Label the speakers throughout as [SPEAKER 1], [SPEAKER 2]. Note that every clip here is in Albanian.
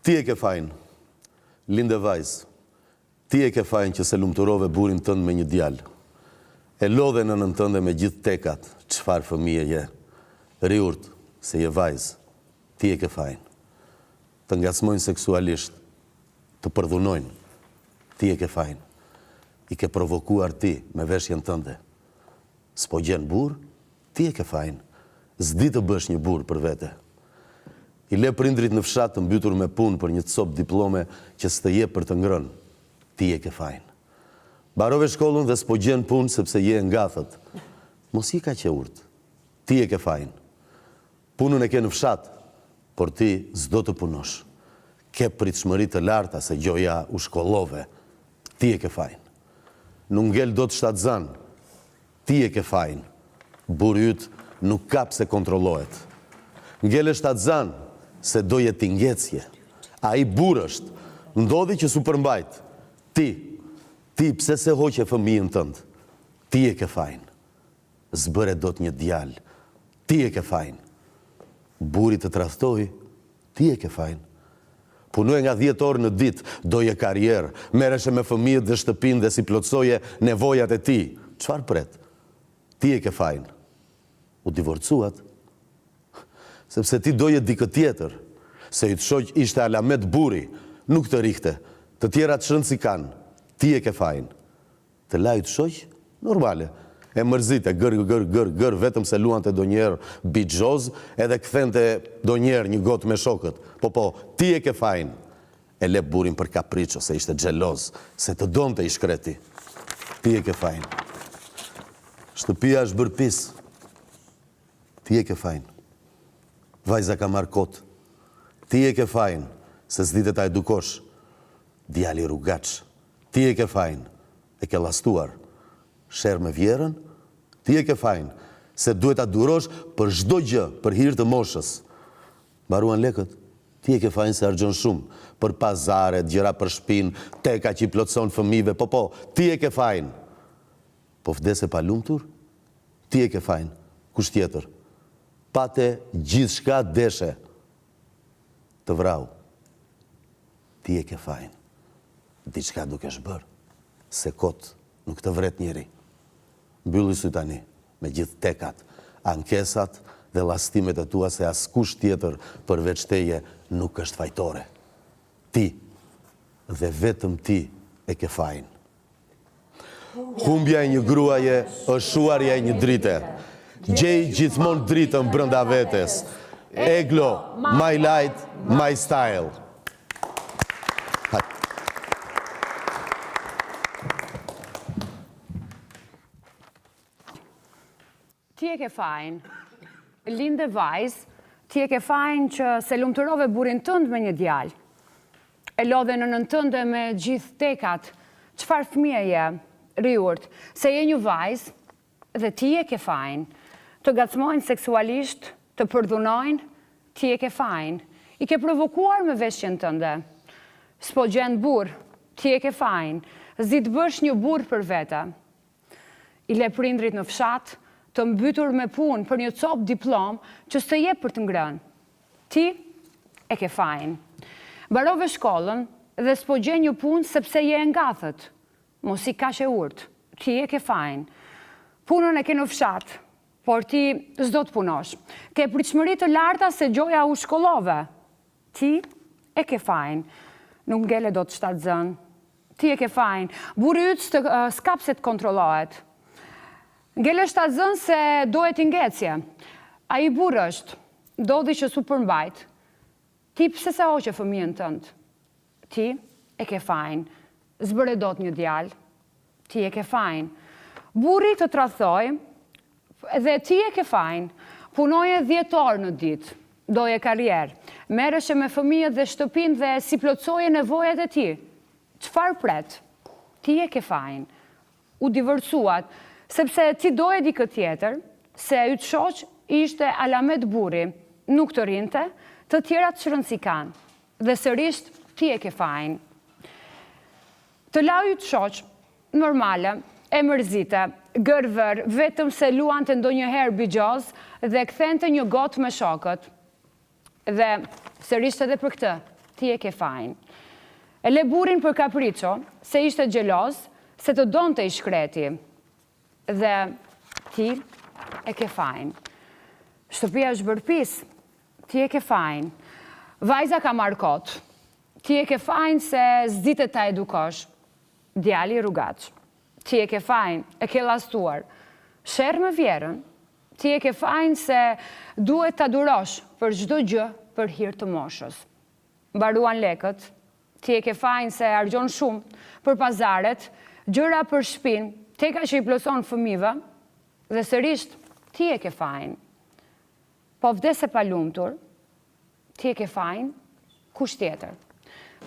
[SPEAKER 1] Ti e ke fajin, linde vajzë. Ti e ke fajin që se lumturove burin tënd me një djalë. E lodhe në nën tënde me gjithë tekat, çfarë fëmije je. Riurt, se je vajzë. Ti e ke fajin. Të ngacmojnë seksualisht, të përdhunojnë. Ti e ke fajin. I ke provokuar ti me veshjen tënde. S'po gjen burr, ti e ke fajin. S'di të bësh një burr për vete. I le prindrit në fshat të mbytur me punë për një cop diplome që s'të jep për të ngrënë. Ti e ke fajin. Barove shkollën dhe s'po gjen punë sepse je ngathët. Mos i ka që urt. Ti e ke fajin. Punën e ke në fshat, por ti s'do të punosh. Ke pritshmëri të larta se gjoja u shkollove. Ti e ke fajin. Nuk ngel do të shtatzan. Ti e ke fajin. Burri yt nuk kap se kontrollohet. Ngel e shtatzan se do jetë tingecje. Ai burr është. Ndodhi që su përmbajt. Ti pse se hoqe fëmijën tënd? Ti e ke fajin. Zbëre do të një djalë. Ti e ke fajin. Burri të tradhtoi, ti e ke fajin. Punoj nga 10 orë në ditë, doje karrierë, merreshe me fëmijët dhe shtëpinë dhe si plotësoje nevojat e ti. Çfarë pret? Ti e ke fajin. U divorcuat? Sepse ti doje dikë tjetër, se i të shoq ishte alamet burri, nuk të rikte. Të tjerat shënë si kanë, ti e ke fajin. Të lajt shoq, normale. E mërzite, gër, vetëm se luante do njerë bigjoz, edhe këthente do njerë një gotë me shokët. Po, ti e ke fajin. E le burin për kapriqo, se ishte gjeloz, se të donte i shkreti. Ti e ke fajin. Shtëpia është bërë pis. Ti e ke fajin. Vajza ka marrë kot. Ti e ke fajin, se s'dite ta edukosh. Djali rrugaç. Ti e ke fajin. E ke lastuar. Sherr me vjerën, ti e ke fajin, se duhet ta durosh për çdo gjë, për hir të moshës. Mbaruan lekët, ti e ke fajin se harxhon shumë, për pazare, gjëra për shtëpinë, teka që i plotson fëmijëve, po, ti e ke fajin. Po vdese pa lumtur, ti e ke fajin. Kush tjetër? Pate gjithçka deshe. Të vrau. Ti e ke fajin. Diçka dukesh bërë, se kot nuk të vret njeri. Mbylli sy tani, me gjithë tekat, ankesat dhe llastimet e tua se askush tjetër përveç teje nuk është fajtore. Ti, dhe vetëm ti e ke fajin. Humbja e një gruaje është shuarja e një drite. Gjej gjithmonë dritën brenda vetes. Eglo, my light, my style.
[SPEAKER 2] Ti e ke fajin, linde vajzë, ti e ke fajin që se lumturove burin tënd me një djalë. E lodhe në nën tënde me gjithë tekat, çfarë fëmije je, riurt, se je një vajzë dhe ti e ke fajin. Të gacmojnë seksualisht, të përdhunojnë, ti e ke fajin. I ke provokuar me veshjen tënde. S'po gjen burr, ti e ke fajin. Zi të bësh një burr për vete. I le prindrit në fshat, të mbytur me punë për një cop diplom që s'të jep për të ngrënë. Ti e ke fajin. Mbarove shkollën dhe s'po gjen një punë sepse je ngathët. Mos i kaq e urt. Ti e ke fajin. Punën e ke në fshat, por ti s'do të punosh. Ke pritshmëri të larta se gjoja u shkollove. Ti e ke fajin. Nuk ngele do të shtatzën. Ti e ke fajin. Burri yt s'kap se të kontrollohet. Ngele shtatzën se dohet ingecje. A i burr është, ndodhi që su përmbajt. Ti pse se hoqe fëmijën tënd? Ti e ke fajin. Zbëre dot një djalë. Ti e ke fajin. Burri të tradhtoi dhe ti e ke fajin. Punoje 10 orë në ditë. Doje karrierë. Merreshe me fëmijët dhe shtëpinë dhe si plotësoje nevojat e ti. Çfarë pret? Ti e ke fajin. U divorcuat, sepse ti doje dikë tjetër, se yt shoq ishte alamet burri, nuk të rinte, të tjerat çrën si kanë, dhe sërish ti e ke fajin. Të lau yt shoq, normale, e mërzite, gërvër, vetëm se luante ndonjëherë bigjoz dhe kthente një gotë me shokët. Dhe sërisht edhe për këtë, ti e ke fajin. E le burin për kaprico, se ishte gjeloz, se të donte i shkreti. Dhe ti e ke fajin. Shtëpia është bërpis, ti e ke fajin. Vajza ka marrë kot, ti e ke fajin se zditet ta edukosh. Djali rrugaq, ti e ke fajin, e ke lastuar. Sherë më vjerën, ti e ke fajin se duhet ta durosh për çdo gjë për hir të moshës. Mbaruan lekët, ti e ke fajin se argjon shumë për pazaret, gjëra për shtëpinë, teka që i ploson fëmijëve, dhe sërisht ti e ke fajin. Po vdes e palumtur, ti e ke fajin, kush tjetër.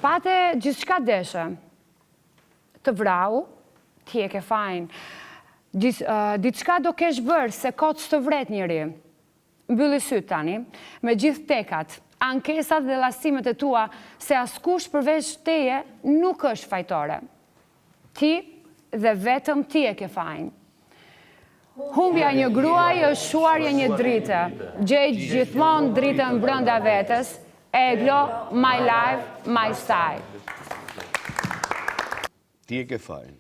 [SPEAKER 2] Pate gjithçka deshe, të vrau, ti e ke fajin. Diçka do kesh bërë se kot të vret njëri. Mbylli syt tani, me gjithë tekat, ankesat dhe llastimet e tua, se askush përveç teje nuk është fajtore. Ti dhe vetëm ti e ke fajin. Humbja një gruaj është shuarja një drite. Gjej gjithmonë dritën brenda vetes. Eglo, my life, my style.
[SPEAKER 3] Ti e ke fajin.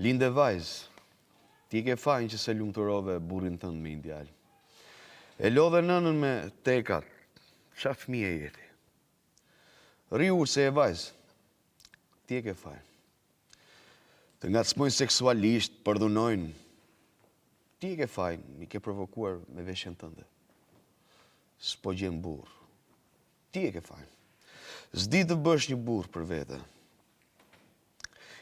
[SPEAKER 3] Linde vajzë, ti e ke fajin që se lumturove burrin tënd me ideal. E lodhe nënën me tekat, qa fëmije jeti. Riu se e vajzë, ti e ke fajin. Të ngacmojnë seksualisht, përdhunojnë, ti e ke fajin, i ke provokuar me veshjen tënde. S'po gjen burr. Ti e ke fajin. S'di të bësh një burr për vete.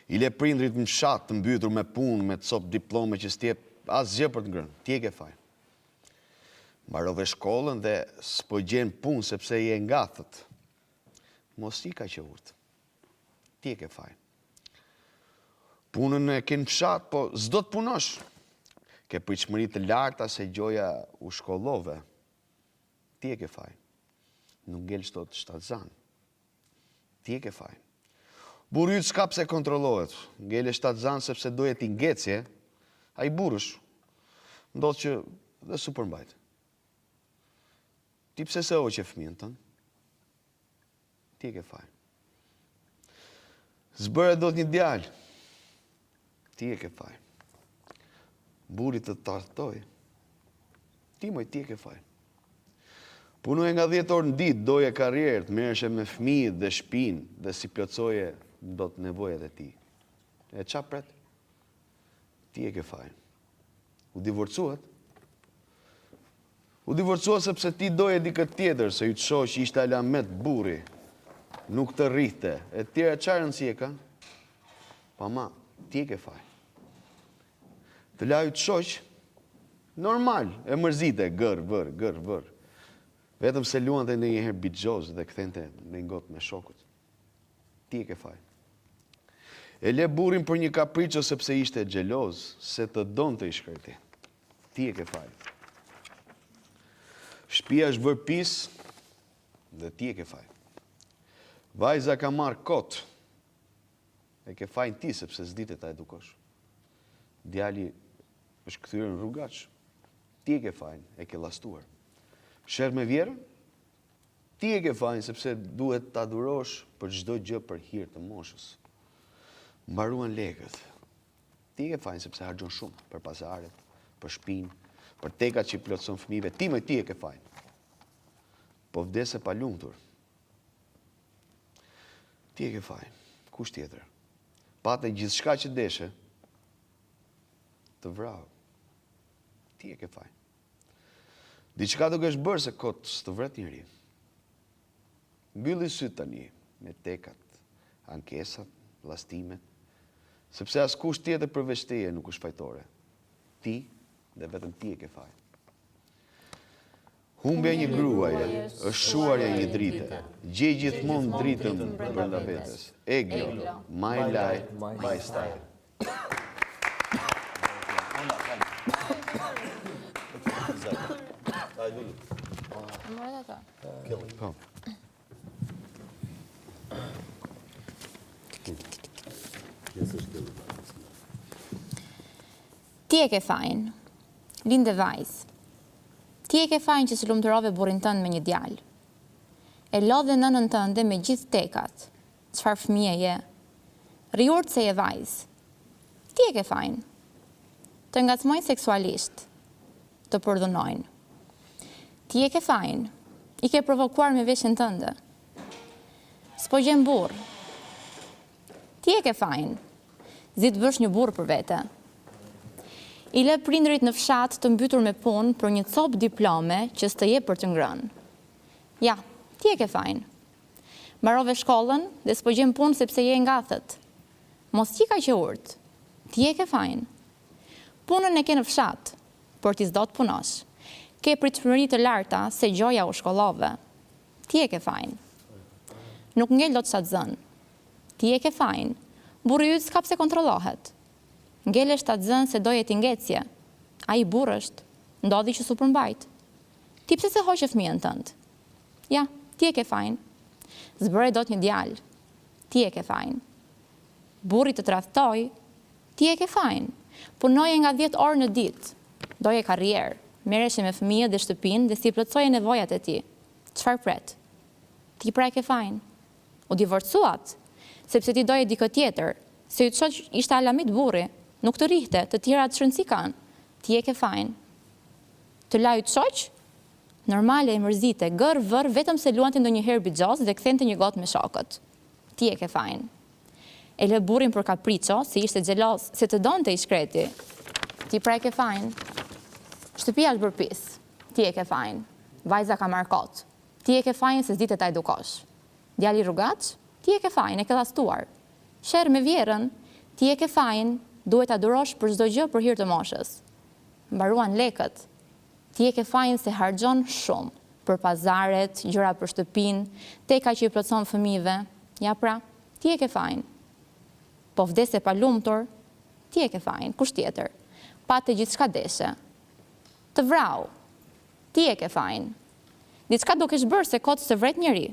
[SPEAKER 3] I le prindrit në fshat të mbytur me punë, me cop diplome që s'tjep asgjë për të ngrënë. Ti e ke fajin. Mbarove shkollën dhe s'po gjen punë sepse je ngatët. Mos i ka që urtë. Ti e ke fajin. Punën e ke në fshat, po s'do të punosh. Ke pritshmëri të larta se gjoja u shkollove. Ti e ke fajin. Nuk ngel çdo të shtatzan. Ti e ke fajin. Burri yt s'ka pse kontrollohet. Ngele shtatzan sepse doje ti ngecje, ai burrësh. Ndodh që dhe su përmbajt. Ti pse se hoqe fëmijën tënd? Ti e ke fajin. Zbëre do të një djalë. Ti e ke fajin. Burri të tartoj. Ti e ke fajin. Punoje nga 10 orë në ditë, doje karrierë, të merreshe me fëmijët dhe shtëpinë dhe si plotsoje do të nevojat e ti. E qa pret? Ti e ke fajin. U divorcuat? U divorcuat sepse ti doje dikë tjetër, se ju të shoh që ishte alamet burri, nuk të rrihte, e tjera qa rëndësi e ka? Pa ma, ti e ke fajin. Të laju të shoq, normal, e mërzite, gër. Vetëm se luante në njëherë bitxoz dhe kthente në ngot me shokut. Ti e ke fajin. E le burrin për një kapriço sepse ishte xheloz, se të donte i shkreti. Ti e ke fajin. Shtëpia është vërë pis dhe ti e ke fajin. Vajza ka marrë kot. E ke fajin ti sepse s'dite ta edukosh. Djali është kthyer në rrugaç. Ti e ke fajin, e ke llastuar. Sherë me vjerën, ti e ke fajin sepse duhet ta durosh për çdo gjë për hir të moshës. Mbaruan lekët. Ti e ke fajin sepse harxhon shumë për pazaret, për shtëpinë, për tekat që plotson fëmijëve. Ti e ke fajin. Po vdes e palumtur. Ti e ke fajin. Kush tjetër? Pate gjithçka që deshe, të vrau. Ti e ke fajin. Diçka do kesh bërë se kot s'të vret njëri. Mbylli syt tani me tekat, ankesat, llastimet, sepse askush tjetër përveç teje nuk është fajtore. Ti dhe vetëm ti e ke fajin. Humbja një gruaje është shuarja një drite. Gjej gjithmonë dritën brenda vetes. Eglo, my life, my style. Po.
[SPEAKER 4] Ti e ke fajin. Linde vajzë. Ti e ke fajin që s'lumturove burrin tënd me një djalë. E lodhe nënën tënde me gjithë tekat. Çfarë fëmije je? Riurt se je vajzë. Ti e ke fajin. Të ngacmojnë seksualisht. Të përdhunojnë. Ti e ke fajin. I ke provokuar me veshjen tënde. S'po gjen burr. Ti e ke fajin. Zi të bësh një burr për vete. I le prindërit në fshat të mbytur me punë për një copë diplome që s'të jep për të ngrënë. Ja, ti e ke fajin. Mbarove shkollën dhe s'po gjen punë sepse je ngathët. Mos qika që urt. Ti e ke fajin. Punën e ke në fshat, por ti s'do të punosh. Ke pritshmëri të larta se gjoja u shkollove. Ti e ke fajin. Nuk ngel do të shtatzën. Ti e ke fajin. Burri yt s'ka pse kontrollohet. Ngele shtatzën se doje ti ngecje. Ai burr është, ndodhi që su përmbajt. Ti pse se hoqe fëmijën tënd? Ja, ti e ke fajin. Zbëre dot një djalë. Ti e ke fajin. Burri të tradhtoj, ti e ke fajin. Punoje nga 10 orë në ditë. Doje karrierë, merreshe me fëmijët dhe shtëpinë dhe si plotësoje nevojat e tij. Çfarë pret? Ti pra e ke fajin. U divorcuat, sepse ti doje dikë tjetër, se yt shoq ishte alamit burri, nuk të rihte, të tjera të shëndsi kanë. Ti e ke fajin. Të la yt shoq? Normale e mërzite, gër vër vetëm se luante ndonjëherë bixhoz dhe kthente një gotë me shokët. Ti e ke fajin. E le burrin për kapriço, se ishte xheloz, se të donte i shkreti. Ti pra e ke fajin. Shtëpia është bërpis. Ti e ke fajin. Vajza ka marrë kot. Ti e ke fajin se s'ditë ta edukosh. Djali rrugaç, ti e ke fajin, e ke dhastuar. Sherr me vjerën, ti e ke fajin, duhet ta durosh për çdo gjë për hir të moshës. Mbaruan lekët. Ti e ke fajin se harxhon shumë për pazaret, gjëra për shtëpinë, teka që i plotson fëmijëve. Ja pra, ti e ke fajin. Po vdese pa lumtur, ti e ke fajin, kush tjetër? Pate gjithçka deshe. Të vrau, ti e ke fajin. Diçka do kesh bërë se kot të vret njeri.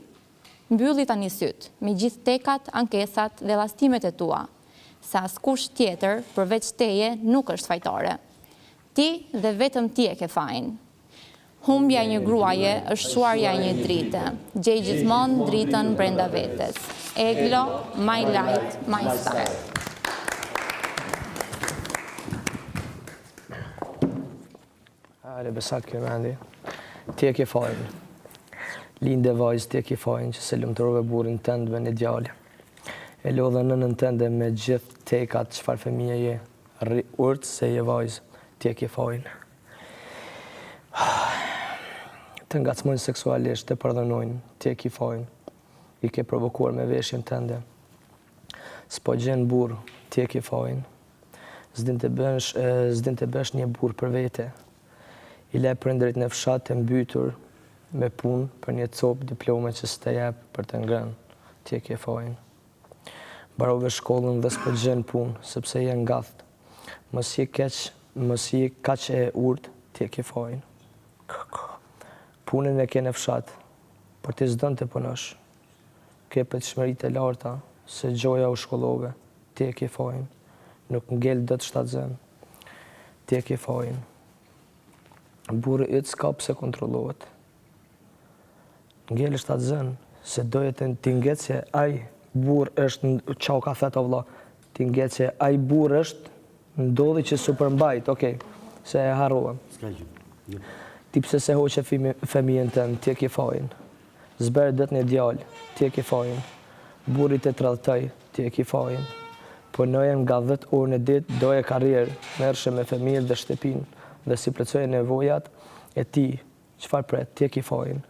[SPEAKER 4] Mbylli tani syt, me gjithë tekat, ankesat dhe llastimet e tua, se askush tjetër përveç teje nuk është fajtore. Ti dhe vetëm ti e ke fajin. Humbja e një gruaje është shuarja e një drite. Gjej gjithmonë dritën brenda vetes. Eglo, my light, my star.
[SPEAKER 5] Ale besat kjo mendi. Ti e ke fajin. Linde vajzë, ti e ke fajin që se lumturove burrin tënd me një djalë. E lodhe nënën tënde me gjithë tekat çfarë fëmije je. Urt se je vajzë, ti e ke fajin. Të ngacmojnë seksualisht, të përdhunojnë, ti e ke fajin. I ke provokuar me veshjen tënde. S'po gjen burr, ti e ke fajin. S'din të bësh një burr për vete. I le prindërit në fshat të mbytur me punë për një copë diplome që s'të jep për të ngrënë, ti e ke fajin. Mbarove shkollën dhe s'po gjen punë, sepse je ngathët. Mos je kaq e urtë, ti e ke fajin. Punën e ke në fshat, por ti s'don të punosh. Ke pritshmëritë e larta, se gjoja u shkollove, ti e ke fajin. Nuk ngel dot shtatzën, ti e ke fajin. Burri yt s'ka pse kontrollohet. Ngel shtatzën, se doje të ti ngecje, ai burr është, çau ka thënë vëlla, ti ngecje, ai burr është, ndodhi që su përmbajt, okej, se e harruam. Ti pse se hoqe fëmijën tënd, ti e ke fajin. Zber dot një djalë, ti e ke fajin. Burri të tradhtoj, ti e ke fajin. Punoje nga 10 orë në ditë, doje karrierë, merreshe me fëmijët dhe shtëpinë, dhe si plotësoje nevojat e ti, çfarë pret, ti e ke fajin.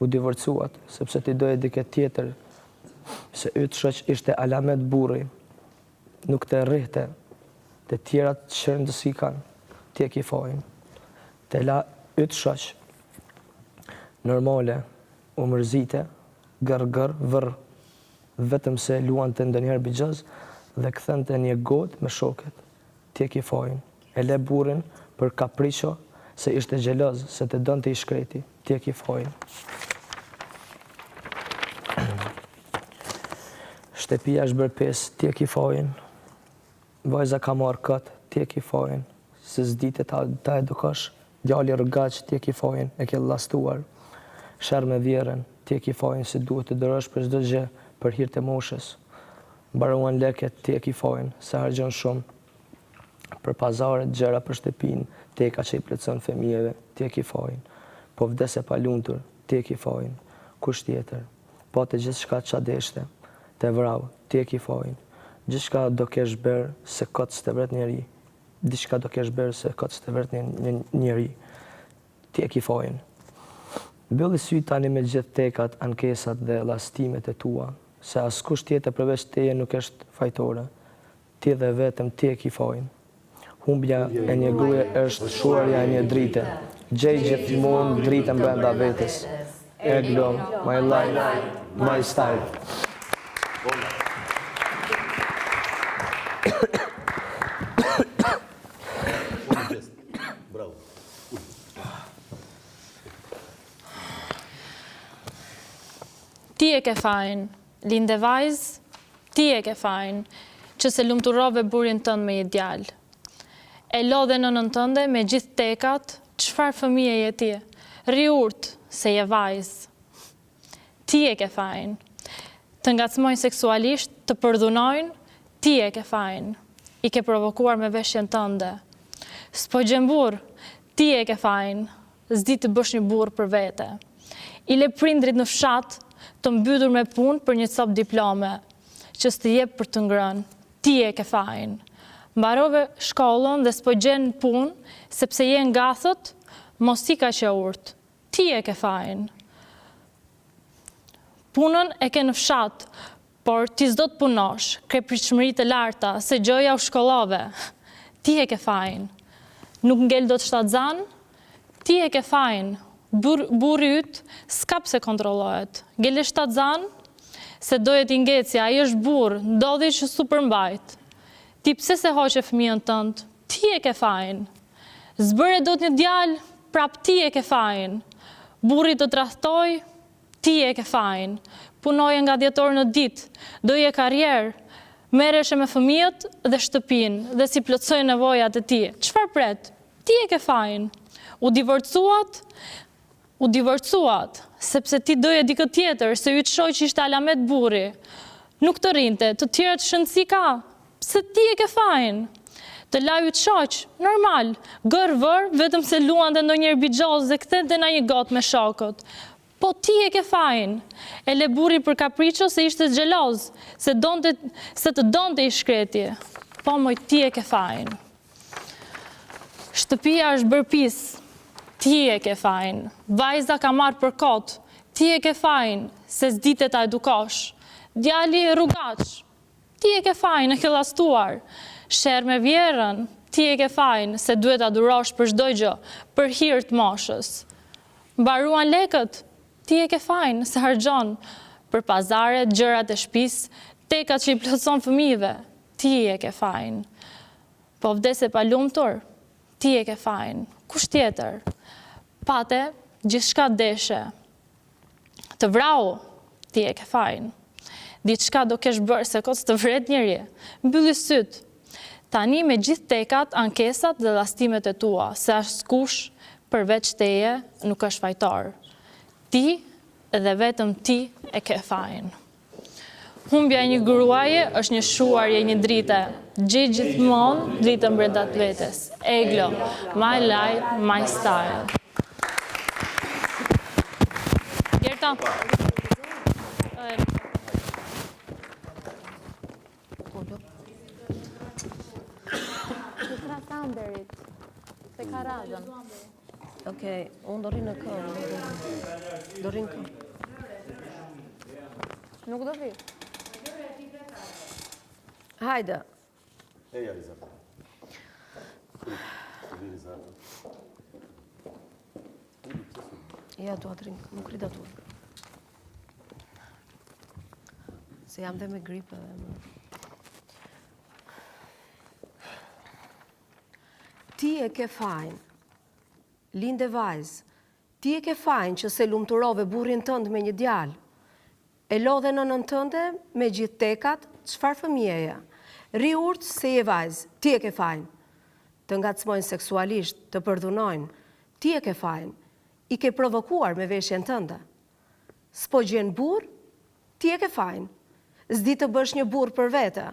[SPEAKER 5] U divorcuat, sepse ti doje dikë tjetër, se yt shoq ishte alamet burri, nuk të rrihte, të tjerat çrëndësi kanë, ti e ke fajin. Te la yt shoq, normale, u mërzite, gër, vër, vetëm se luante ndonjëherë bixhoz dhe kthente një gotë me shokët. Ti e ke fajin. E le burrin për kapriço, se ishte xheloz, se të donte i shkreti. Ti e ke fajin. Shtëpia është bërë pesë, ti e ke fajin. Vajza ka marrë kot, ti e ke fajin. Se s'dite ta edukosh. Djali rrugaq, ti e ki fajin, e ke llastuar. Sherr me vjerën, ti e ki fajin se duhet të dërosh për çdo gjë për hir të moshës. Mbaruan leket, ti e ki fajin se harxhon shumë. Për pazaret, gjëra për shtëpinë, teka që i plotson fëmijëve, ti e ki fajin. Po vdes e pa lumtur, ti e ki fajin. Kush tjetër? Po të gjithçka ç'a deshte, te vrau, ti e ki fajin. Gjithçka do kesh bërë se kot të vret njeri. Diçka do kesh bërë se kot të vret njeri. Ti e ki fajin. Mbylli sy tani me gjithë tekat, ankesat dhe llastimet e tua, se askush tjetër përveç teje nuk është fajtore. Ti dhe vetëm ti e ki fajin. Humbja e një gruaje është shuarja e një drite. Gjej gjithmonë dritën brenda vetes. Eglo, my life, my style.
[SPEAKER 1] Bravo.
[SPEAKER 6] Ti e ke fajin, linde vajzë, ti e ke fajin, që se lumturove burin tënd me një djalë. E lodhe nënën tënde me gjithë tekat, çfarë fëmije je ti? Rri urt, se je vajzë. Ti e ke fajin. Të ngacmojnë seksualisht, të përdhunojnë, ti e ke fajin. I ke provokuar me veshjen tënde. S'po gjen burr, ti e ke fajin. S'di të bësh një burr për vete. I le prindrit në fshat, të mbytur me punë për një cop diplome, që s'të jep për të ngrënë, ti e ke fajin. Mbarove shkollën dhe s'po gjen punë, sepse je ngathët, mos i ka që urt, ti e ke fajin. Punën e ke në fshat, por ti s'do të punosh, ke pritshmëri të larta, se gjoja u shkollove, ti e ke fajin. Nuk ngel do të shtatzan, ti e ke fajin. Burri yt s'ka pse kontrollohet. Ngele shtatzan, se doje t'i ngeci, ai është burr, ndodhi që su përmbajt. Ti pse se hoqe fëmijën tënd? Ti e ke fajin. Zbëre do të një djalë, prap ti e ke fajin. Burri do të tradhtoj, ti e ke fajin. Punoje nga dhjetor në ditë, doje karrierë, merreshe me fëmijët dhe shtëpinë, dhe si plotsoj nevojat e ti. Çfarë pret? Ti e ke fajin. U divorcuat, sepse ti doje dikë tjetër, se ju të shoqi ishte alamet burri. Nuk të rinte, të tjerët shëndësi ka, se ti e ke fajin. Të laju të shoq, normal, gërvër, vetëm se luan dhe ndonjëherë bixhoz dhe kthen dhe na një gotë me shokët. Po ti e ke fajin. E le burri për kapriço se ishte xheloz, se të donte i shkreti. Po moj, ti e ke fajin. Shtëpia është bërpis, ti e ke fajin. Vajza ka marrë për kot, ti e ke fajin, se s'dite ta edukosh. Djali rrugaq, ti e ke fajin, e ke llastuar. Sherr me vjerën, ti e ke fajin, se duhet ta durosh për çdo gjë, për hir të moshës. Mbaruan lekët, ti e ke fajin, se harxhon për pazaret, gjërat e shtëpisë, tekat që i plotson fëmijëve, ti e ke fajin. Po vdes e pa lumtur, ti e ke fajin. Kush tjetër? Pate, gjithçka deshe. Të vrau, ti e ke fajin. Diçka do kesh bërë se kot të vret njëri. Mbylli syt. Tani me gjithë tekat, ankesat dhe llastimet e tua, se askush përveç teje nuk është fajtor. Ti dhe vetëm ti e ke fajin. Humbja e një gruaje është një shuarje, një drite. Gjej gjithmonë dritën brenda vetes. Eglo, my life, my style. Gerta.
[SPEAKER 7] Se ka radhën. Okej, unë do rrinë në këmë. Do rrinë këmë. Nuk do vi. Hajde.
[SPEAKER 1] Eja, Rizata. Rizata.
[SPEAKER 7] Ja, do atë rrinë, nuk rritë atë. Se jam dhe me gripë. Ti e ke fajin, linde vajzë, ti e ke fajin që se lumturove burrin tënd me një djalë, e lodhe nënën tënde me gjithë tekat, çfarë fëmijëje, ri urtë se je vajzë, ti e ke fajin, të ngacmojnë seksualisht, të përdhunojnë, ti e ke fajin, i ke provokuar me veshjen tënde. S'po gjen burr, ti e ke fajin, s'di të bësh një burr për vete.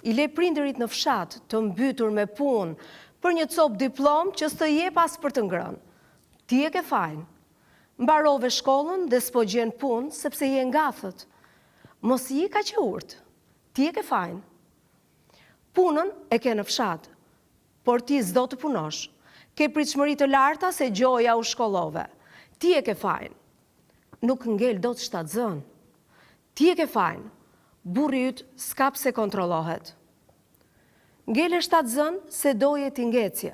[SPEAKER 7] I le prindërit në fshat të mbytur me punë për një copë diplom që s'të jep as për të ngrënë. Ti e ke fajin. Mbarove shkollën dhe s'po gjen punë sepse je ngathët. Mos i ka që urt. Ti e ke fajin. Punën e ke në fshat, por ti s'do të punosh. Ke pritshmëri të larta se gjoja u shkollove. Ti e ke fajin. Nuk ngel do të shtatzën. Ti e ke fajin. Burri yt s'ka pse kontrollohet. Ngele shtatzën se doje ti ngecje.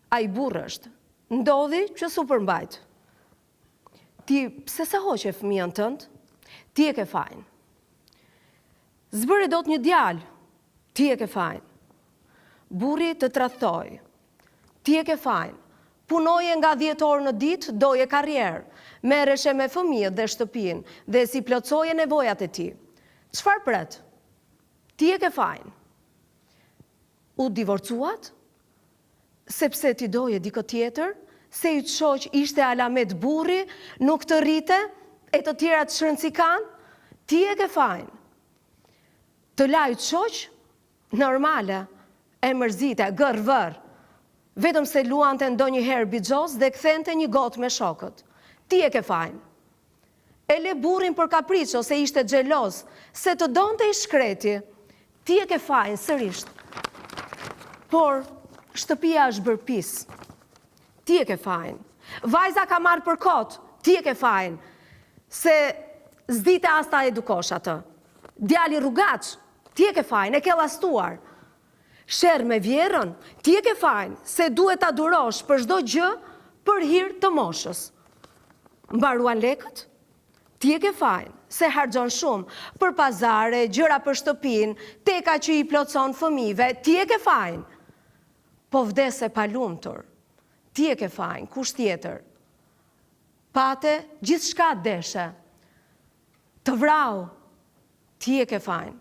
[SPEAKER 7] Ai burr është. Ndodhi që su përmbajt. Ti pse sa hoqe fëmijën tënd? Ti e ke fajin. Zbëre do të një djalë, ti e ke fajin. Burri të tradhtoi, ti e ke fajin. Punoje nga 10 orë në ditë, doje karrierë, merreshe me fëmijët dhe shtëpinë dhe si plotsoje nevojat e ti. Çfarë pret? Ti e ke fajin. U divorcuat? Sepse ti doje dikë tjetër, se i të shoq ishte alamet burri, nuk të rrite, e të tjera të shërënci kanë, ti e ke fajin. Të laj të shoq, normale, e mërzite, gërvër, vetëm se luante ndonjëherë bixhoz dhe kthente një gotë me shokët. Ti e ke fajin. E le burrin për kapriço se ishte xheloz, se të donte i shkreti. Ti e ke fajin sërisht. Por shtëpia është bërë pis. Ti e ke fajin. Vajza ka marrë për kot, ti e ke fajin. Se s'dite as ta edukosh atë. Djali rrugaç, ti e ke fajin, e ke llastuar. Sherr me vjerën, ti e ke fajin, se duhet ta durosh për çdo gjë për hir të moshës. Mbaruan lekët? Ti e ke fajin, se harxhon shumë për pazare, gjëra për shtëpinë, teka që i plotson fëmijëve, ti e ke fajin. Po vdese pa lumtur. Ti e ke fajin, kush tjetër? Pate, gjithçka deshe. Të vrau, ti e ke fajin.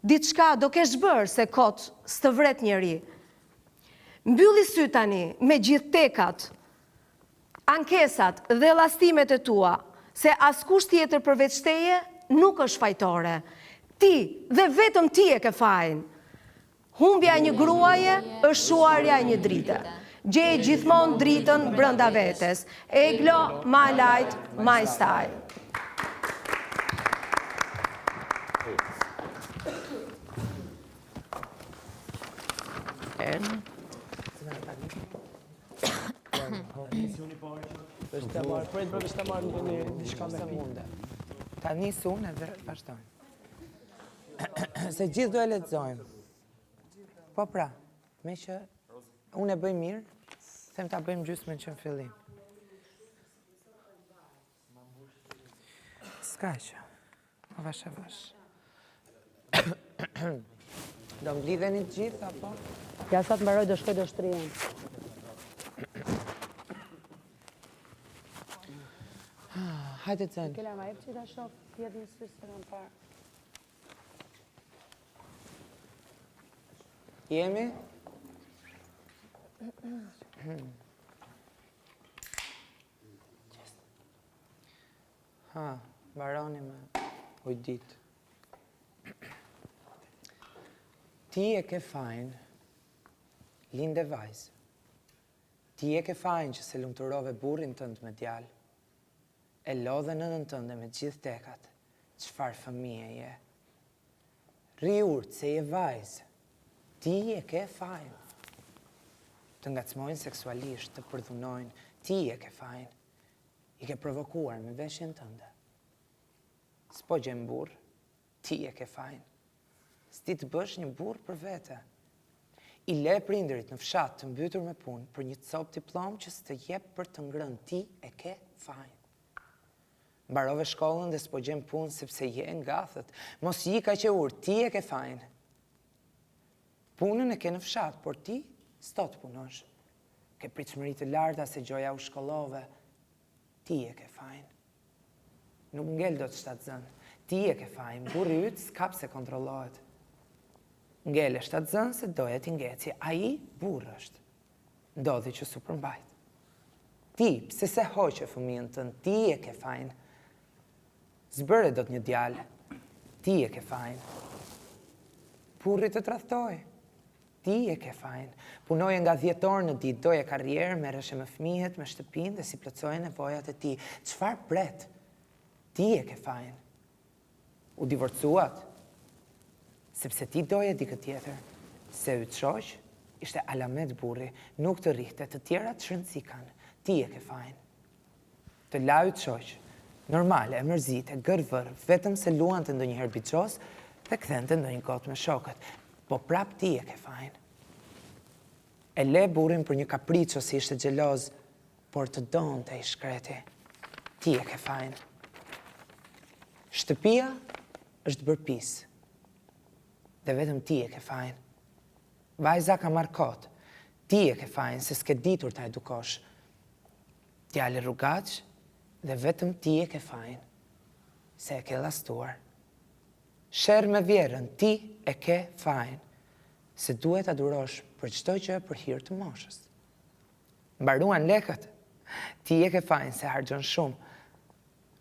[SPEAKER 7] Diçka do kesh bërë se kot s'të vret njeri. Mbylli sy tani me gjithë tekat, ankesat dhe llastimet e tua, se askush tjetër përveç teje nuk është fajtore. Ti dhe vetëm ti e ke fajin. Humbja një gruaje është shuarja një drite. Gjej gjithmonë dritën brenda vetes. Eglo, ma lajt, ma i staj.
[SPEAKER 8] Ta njësë unë edhe vazhdojmë. Se gjithë do e lexojmë. Po pra, me që unë e bëj mirë, them ta bëjmë gjysmën që në fillim. S'ka që, o vash e vash. Do mblidheni të gjithë, apo?
[SPEAKER 2] Ja sa të mbaroj do shkoj do shtrihen.
[SPEAKER 8] Hajde të zënë.
[SPEAKER 2] Kela ma e që ta shoh, tjetë një sysë të në parë.
[SPEAKER 8] Jemi? Ha, baroni me ujdit. Ti e ke fajin, linde vajzë. Ti e ke fajin që se lumturove burrin tënd me djalë. E lodhe nënën tënde me gjithë tekat, çfarë fëmije je. Ri urt se je vajzë. Ti e ke fajin. Të ngacmojnë seksualisht, të përdhunojnë, ti e ke fajin. I ke provokuar me veshjen tënde. S'po gjen burr, ti e ke fajin. S'ti të bësh një burr për vete. I le prindërit në fshat të mbytur me punë për një copë diplom që s'të jep për të ngrënë, ti e ke fajin. Mbarove shkollën dhe s'po gjen punë sepse je ngathët. Mos i ka që urë, ti e ke fajin. Punën e ke në fshat, por ti s'to të punosh. Ke pritshmëri të larta se gjoja u shkollove. Ti e ke fajin. Nuk ngel do të shtatzën. Ti e ke fajin. Burri yt s'ka pse kontrollohet. Ngele shtatzën se doje ti ngeci. Ai burr është. Ndodhi që su përmbajt. Ti, pse se hoqe fëmijën tënd, ti e ke fajin. Zbëre do të një djalë, ti e ke fajin. Burri të tradhtoi, ti e ke fajin. Punoje nga 10 orë në ditë, doje karrierë, merreshe me fëmijët, me shtëpinë dhe si plotësoje nevojat e tij. Çfarë pret? Ti e ke fajin. U divorcuat, sepse ti doje dikë tjetër. Se yt shoq ishte alamet burri, nuk të rrihte, të tjerat shërëndësi kanë. Ti e ke fajin. Të la yt shoq, normale, e mërzite, gërvër, vetëm se luan të ndonjëherë biços dhe kthente ndonjë gotë me shokët. Po prap ti e ke fajin. E le burrin për një kapriço si ishte xheloz, por të donte i shkreti. Ti e ke fajin. Shtëpia është bërë pis. Dhe vetëm ti e ke fajin. Vajza ka marrë kot. Ti e ke fajin se s'ke ditur ta edukosh. Djali rrugaç dhe vetëm ti e ke fajin se e ke llastuar. Sherr me vjerën, ti e ke fajin se duhet ta durosh për çdo gjë për hir të moshës. Mbaruan lekët. Ti e ke fajin se harxhon shumë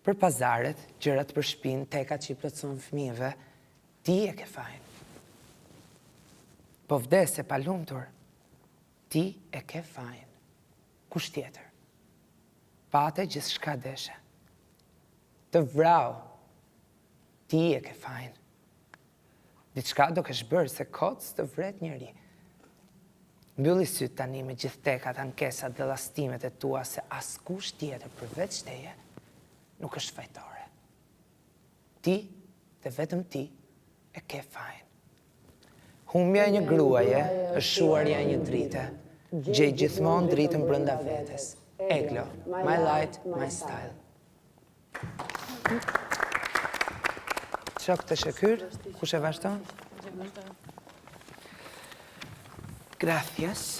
[SPEAKER 8] për pazaret, gjërat për shtëpinë, tekat që i plotëson fëmijëve. Ti e ke fajin. Po vdes e palumtur, ti e ke fajin. Kush tjetër? Pate gjithçka deshe. Të vrau, ti e ke fajin. Diçka do kesh bërë se kocë të vret njëri. Mbylli syt tani me gjithë tekat, ankesat dhe llastimet e tua se askush tjetër përveç teje nuk është fajtore. Ti dhe vetëm ti e ke fajin. Humbja e një gruaje është shuarja e një drite. Gjej gjithmonë dritën brenda vetes. Eglo, my light, my style. Shok të shëkyr, kush e vazhdon? Gracias.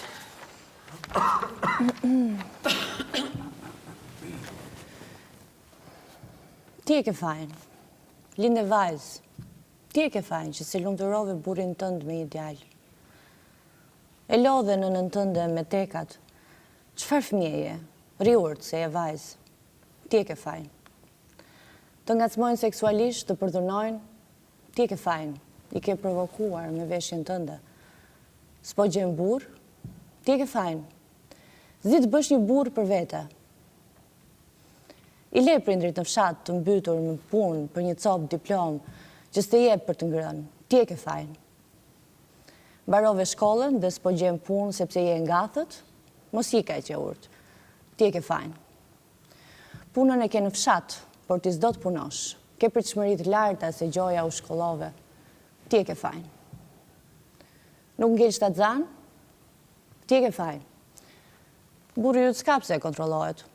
[SPEAKER 9] Ti e ke fajin. Linde vajzë. Ti e ke fajin që se lumturove burrin tënd me një djalë. E lodhe në nënën tënde me tekat. Çfarë fëmieje? Riurt se e vajzë. Ti e ke fajin. Të ngacmojnë seksualisht, të përdhunojnë. Ti e ke fajin. I ke provokuar me veshjen tënde. S'po gjen burr. Ti e ke fajin. Zi të bësh një burr për vete. I le prindrit në fshat të mbytur me punë për një copë diplom që s'te jep për të ngrënë. Ti e ke fajin. Mbarove shkollën dhe s'po gjen punë sepse je ngathët, mos i ka që urt. Ti e ke fajin. Punën e ke në fshat, por ti s'do të punosh. Ke pritshmëri të larta se gjoja u shkollove. Ti e ke fajin. Nuk ngel shtatzan? Ti e ke fajin. Burri yt s'ka pse kontrollohet.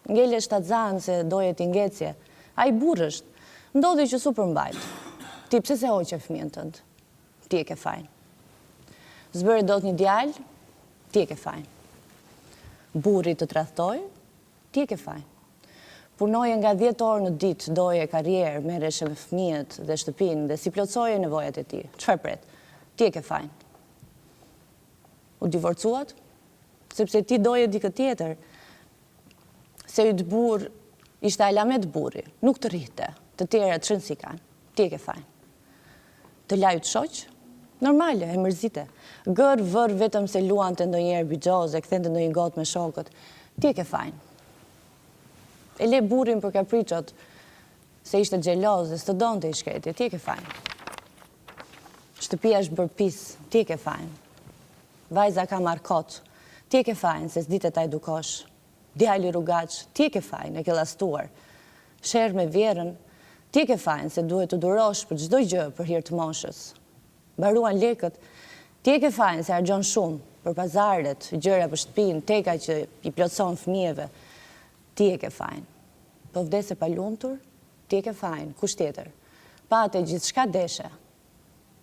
[SPEAKER 9] Ngele shtatzan se doje ti ngecje. Ai burr është. Ndodhi që su përmbajt. Ti pse se hoqe fëmijën tënd? Ti e ke fajin. Zbëri dot një djalë? Ti e ke fajin. Burri të tradhtoi? Ti e ke fajin. Punoje nga 10 orë në ditë, doje karrierë, merreshe me fëmijët dhe shtëpinë dhe si plotësoje nevojat e tij. Çfarë pret? Ti e ke fajin. U divorcuat? Sepse ti doje dikë tjetër. Se yt burr ishte alamet burri, nuk të rrihte, të tjerat çrën si kanë. Ti e ke fajin. Të la yt shoq? Normale, e mërzite. Gër vër vetëm se luante ndonjëherë bixhoze, kthente ndonjë gotë me shokët. Ti e ke fajin. E le burrin për kapriçot, se ishte xheloz dhe s'të donte i shkreti. Ti e ke fajin. Shtëpia është bërë pis. Ti e ke fajin. Vajza ka marrë kot. Ti e ke fajin se s'dite ta edukosh. Djali rrugaç, ti e ke fajin, e ke llastuar. Sherr me vjerën, ti e ke fajin se duhet të durosh për çdo gjë për hir të moshës. Mbaruan lekët, ti e ke fajin se harxhon shumë për pazaret, gjëra për shtëpinë, teka që i plotson fëmijëve. Ti e ke fajin. Po vdes e palumtur, ti e ke fajin. Kush tjetër? Pate gjithçka deshe.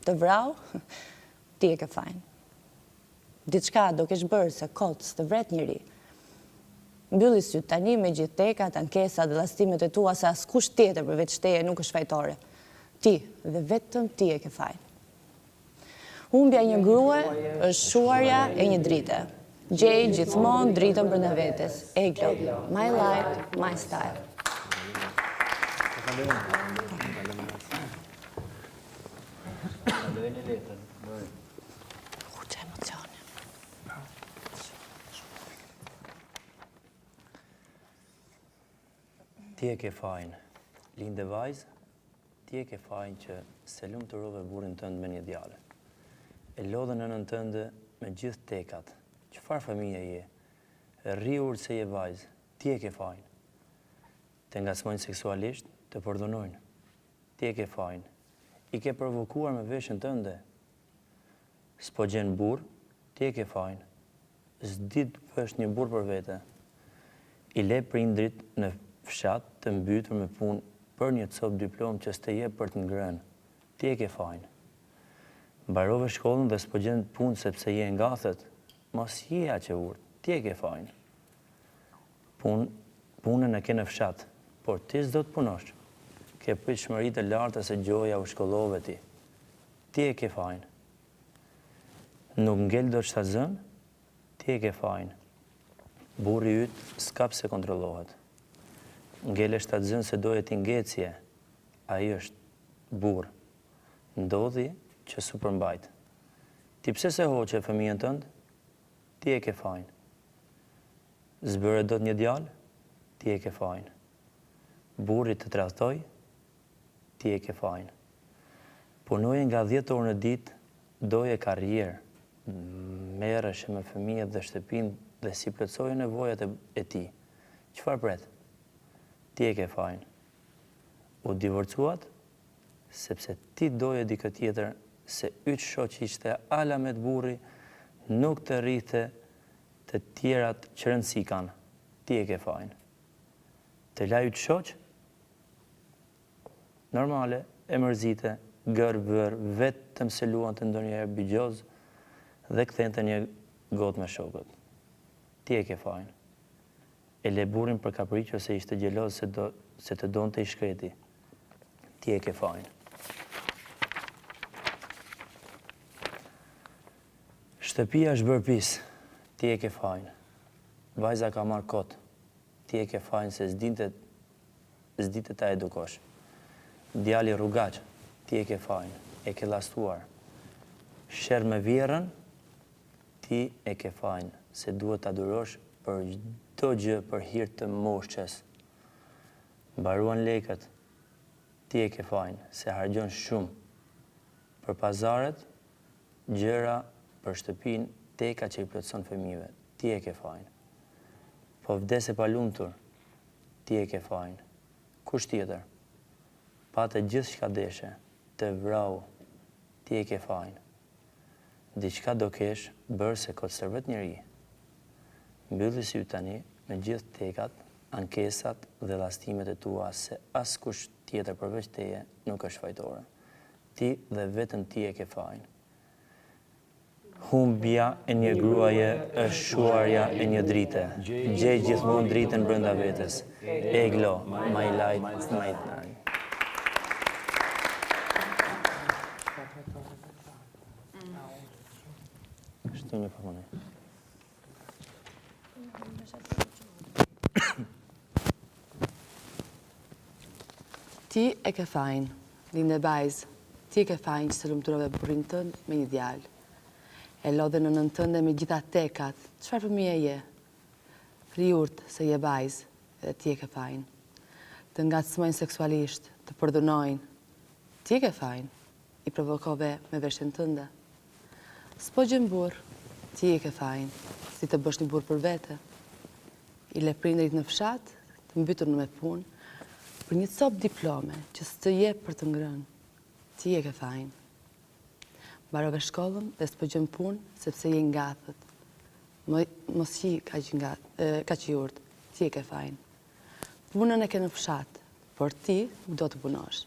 [SPEAKER 9] Të vrau, ti e ke fajin. Diçka do kesh bërë se kocë të vret njëri. Mbylli syt tani me gjithë tekat, ankesat dhe llastimet e tua se askush tjetër përveç teje nuk është fajtore. Ti dhe vetëm ti e ke fajin. Humbja e një grue është shuarja e një drite. Gjej gjithmonë dritën brenda vetes. Eglo, my life, my style. Që emocione.
[SPEAKER 10] Ti e ke fajin, linde vajzë, ti e ke fajin që se lumturove burrin tënd me një djale. E lodhe nënën tënde me gjithë tekat. Çfarë fëmije je? E rriur se je vajzë, ti e ke fajin. Të ngacmojnë seksualisht, të përdhunojnë. Ti e ke fajin. I ke provokuar me veshën tënde. S'po gjen burr, ti e ke fajin. S'dit bësh një burr për vete. I le prindrit në fshat të mbytur me punë për një copë diplom që s'te jep për të ngrënë. Ti e ke fajin. Mbarove shkollën dhe s'po gjen punë sepse je ngathet. Mos je aq e urtë, ti e ke fajin. Punën e ke në fshat, por ti s'do të punosh. Ke pritshmëri të larta se gjoja u shkollove ti. Ti e ke fajin. Nuk ngel do shtatzën, ti e ke fajin. Burri yt s'ka pse kontrollohet. Ngele shtatzën se doje ti ngecje, ai është burr. Ndodhi që su përmbajt. Ti pse se hoqe fëmijën tënd? Ti e ke fajin. Zbëre do të një djalë? Ti e ke fajin. Burri të tradhtoj? Ti e ke fajin. Punoje nga 10 orë në ditë, doje karrierë, merreshe me fëmijët dhe shtëpinë dhe si plotësoje nevojat e ti. Çfarë pret? Ti e ke fajin. U divorcuat? Sepse ti doje dikë tjetër se yt shoq ishte ala me të burri, nuk të rrite të tjerat që rëndësi kanë. Ti e ke fajin. Të la yt shoq? Normale, e mërzite, gërë, vetëm se luan të ndonjëherë bigjoz dhe kthente një gotë me shokët. Ti e ke fajin. E le burrin për kapriqo se ishte gjeloz se të donte i shkreti. Ti e ke fajin. Shtëpia është bërë pis, ti e ke fajin. Vajza ka marrë kot, ti e ke fajin se s'dite ta edukosh. Djali rrugaq, ti e ke fajin, e ke lastuar. Sherr me vjerën, ti e ke fajin, se duhet ta durosh për çdo gjë për hir të moshës. Mbaruan lekët, ti e ke fajin, se hargjon shumë. Për pazaret, gjëra për shtëpinë, teka që i plotson fëmijëve, ti e ke fajin. Po vdese pa lumtur, ti e ke fajin. Kush tjetër? Pate gjithë shka deshe, të vrau, ti e ke fajin. Diçka do kesh bërë se këtë servet njëri. Mbylli sy tani me gjithë tekat, ankesat dhe lastimet e tua se askush tjetër përveç teje nuk është fajtore. Ti dhe vetëm ti e ke fajin. Humbja e një gruaje është shuarja e një drite. Gjej gjithmonë dritën brenda vetes. Eglo, my light, my night. Shtu një përmoni.
[SPEAKER 11] Ti e ke fajin, linde bajzë. Ti e ke fajin që se lumturove burrin tënd me një djalë. E lodhe në nënën tënde me gjitha tekat. Çfarë fëmije je? Rriurt se je bajzë dhe ti e ke fajin. Të ngacmojnë seksualisht, të përdhunojnë. Ti e ke fajin. I provokove me veshën tënde. S'po gjen burr, ti e ke fajin. Si të bësh një burr për vete. I le prindrit në fshat, të mbytur në me punë, për një copë diplome që s'të jep për të ngrënë. Ti e ke fajin. Mbarove shkollën dhe s'po gjen punë sepse je ngathet. Mos je kaq i urtë, ti e ke fajin. Punën e ke në fshat, por ti do të punosh.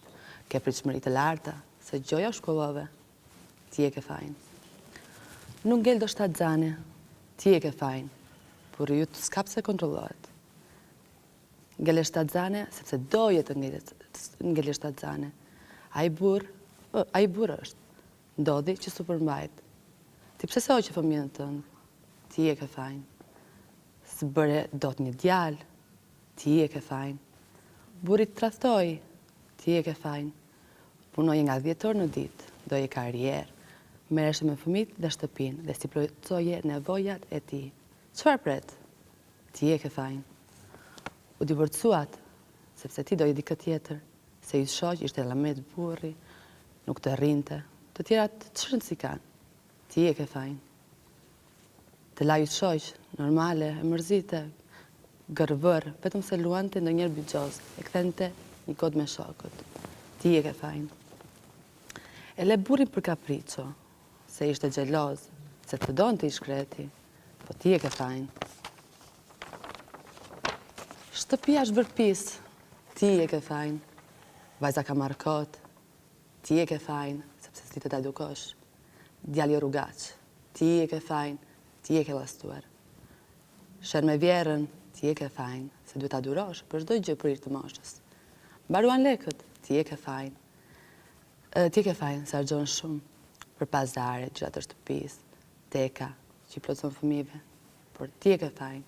[SPEAKER 11] Ke pritshmëri të larta, se gjoja u shkollove, ti e ke fajin. Nuk ngel do shtatzane, ti e ke fajin, por ju të s'ka pse kontrollohet. Ngele shtatzane sepse doje të ngele shtatzane. Ai burr është. Ndodhi që su përmbajt. Ti pse se hoqe fëmijën tënd? ti e ke fajin. Së bëre do të një djalë, ti e ke fajin. Burit tradhtoi, ti e ke fajin. Punoje nga 10 orë në ditë, doje karrierë, merreshe me fëmijët dhe shtëpinë dhe si plotësoje nevojat e tij. Çfarë pret? Ti e ke fajin. U divorcuat, sepse ti doje dikë tjetër, se i shoq ishte Llamet burri, nuk të rrinte, të tjerat ç'rëndsi si kanë. Ti e ke fajin. Të laju shoq, normale, e mërzite, gërvër, vetëm se luante ndonjëherë bixhoz, e kthente një kod me shokët. Ti e ke fajin. E le burrin për kapriço, se ishte xheloz, se të donte i shkreti, po ti e ke fajin. Shtëpia është bërë pis, ti e ke fajin. Vajza ka marrë kot, ti e ke fajin, sepse s'di të ta edukosh. Djali rrugaç, ti e ke fajin, ti e ke llastuar. Sher me vjerën, ti e ke fajin, se duhet ta durosh për çdo gjë për hir të moshës. Mbaruan lekët, ti e ke fajin. Ti e ke fajin, se harxhon shumë për pazare, gjëra të shtëpisë, teka, që i plotëson fëmijëve, por ti e ke fajin.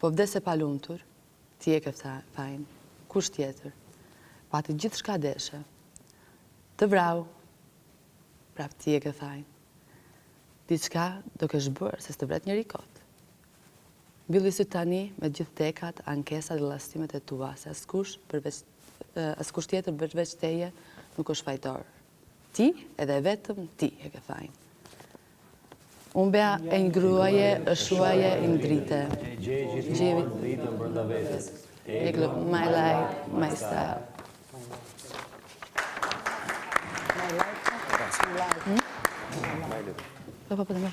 [SPEAKER 11] Po vdes e pa lumtur, ti e ke fajin. Kush tjetër? Pati gjithçka deshe. Të vrau, prap ti e ke fajin. Diçka do kesh bërë, se s'të vret njëri kot. Mbylli sy tani me gjithë tekat, ankesat dhe llastimet e tua, se askush tjetër përveç teje nuk është fajtor. Ti edhe vetëm ti e ke fajin. Umbja e një gruaje është shuaje i ndrite. Gjevit dritën brenda vetes. Eglo, my life, my style. Po, të me.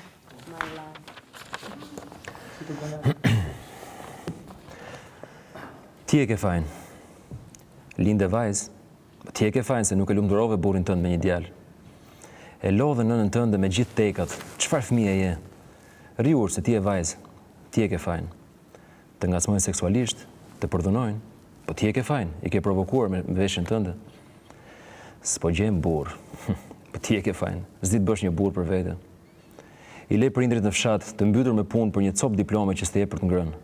[SPEAKER 12] Ti e ke fajin. Linde vajzë, ti e ke fajin se nuk e lumturove burrin tënd me një djalë. E lodhe nënën tënde me gjithë tekat, çfarë fëmije je? Rriur se ti e vajzë, ti e ke fajin. Të ngacmojnë seksualisht, të përdhunojnë, po ti e ke fajin, i ke provokuar me veshën tënde. S'po gjem burr, po ti e ke fajin, s'di të bësh një burr për vete. I lej prindrit në fshat të mbytur me punë për një cop diplome që s'te jep për të ngrënë.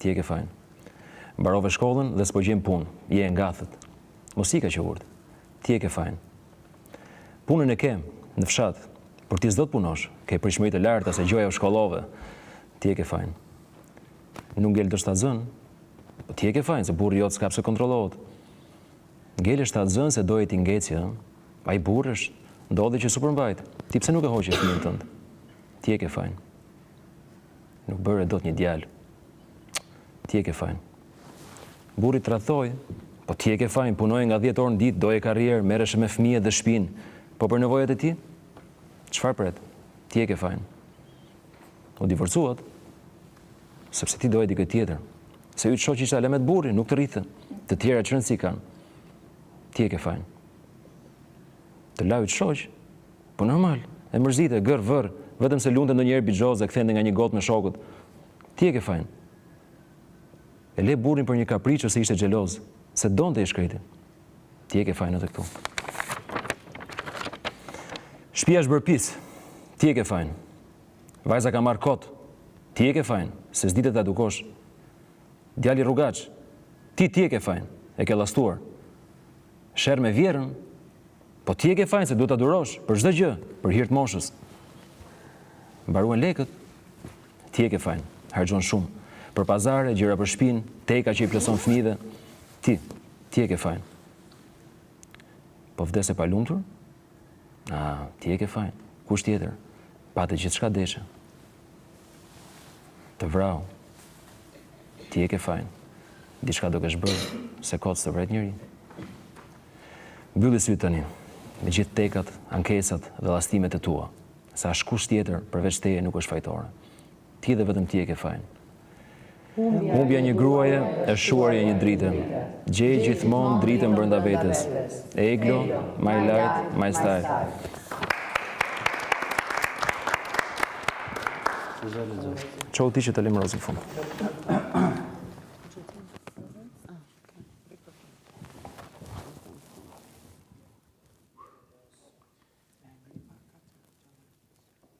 [SPEAKER 12] Ti e ke fajin. Mbarove shkollën dhe s'po gjem punë, je e ngathët. Mos i ka që urt. Ti e ke fajin. Punën e ke në fshat, por ti s'do të punosh, ke pritshmëri të larta se gjoja u shkollove. Ti e ke fajin. Nuk ngel të shtatzën, po ti e ke fajin se burri jot s'ka pse kontrollohet. Ngele shtatzën se doje ti ngeci, ai burrësh, ndodhi që supermbajt. Ti pse nuk e hoqe fëmijën tënd? Ti e ke fajin. Nuk bëre dot një djalë. Ti e ke fajin. Burri tradhtoi, po ti e ke fajin, punoje nga 10 orë në ditë, doje karrierë, merreshe me fëmijët dhe shtëpinë. Po për nevojat e ti? Çfarë pret? Ti e ke fajin. U divorcuat, sepse ti doje dikë tjetër. Se yt shoqi ishte Llamet burri, nuk të rrithën. Të tjera që rëndësi kanë. Ti e ke fajin. Të lau yt shoq, po normal, e mërzite, gër, vër, vetëm se lunte ndonjëherë bixhoz e kthente nga një gotë me shokut. Ti e ke fajin. E le burrin për një kapriço se ishte xheloz, se donte i shkreti. Ti e ke fajin edhe këtu. Shtëpia është bërë pis, ti e ke fajin. Vajza ka marrë kot, ti e ke fajin, se s'ditë ta edukosh. Djali rrugaç, ti e ke fajin, e ke llastuar. Sherr me vjerën, po ti e ke fajin se duhet ta durosh për çdo gjë, për hir të moshës. Mbaruan lekët, ti e ke fajin, harxhon shumë. Për pazare, gjëra për shtëpinë, teka që i plotson fëmijëve, ti e ke fajin. Po vdes e pa lumtur? Ti e ke fajin. Kush tjetër? Pate gjithçka deshe. Të vrau. Ti e ke fajin. Diçka do kesh bërë, se kot s'të vret njëri. Mbylli syt tani, me gjithë tekat, ankesat dhe llastimet e tua, se askush tjetër përveç teje nuk është fajtore. Ti dhe vetëm ti e ke fajin. Humbja një gruaje e shuarja një drite. Gjej gjithmonë dritën brenda vetes. Eglo, my light, my style. Qo ti që të lemëroz në fund.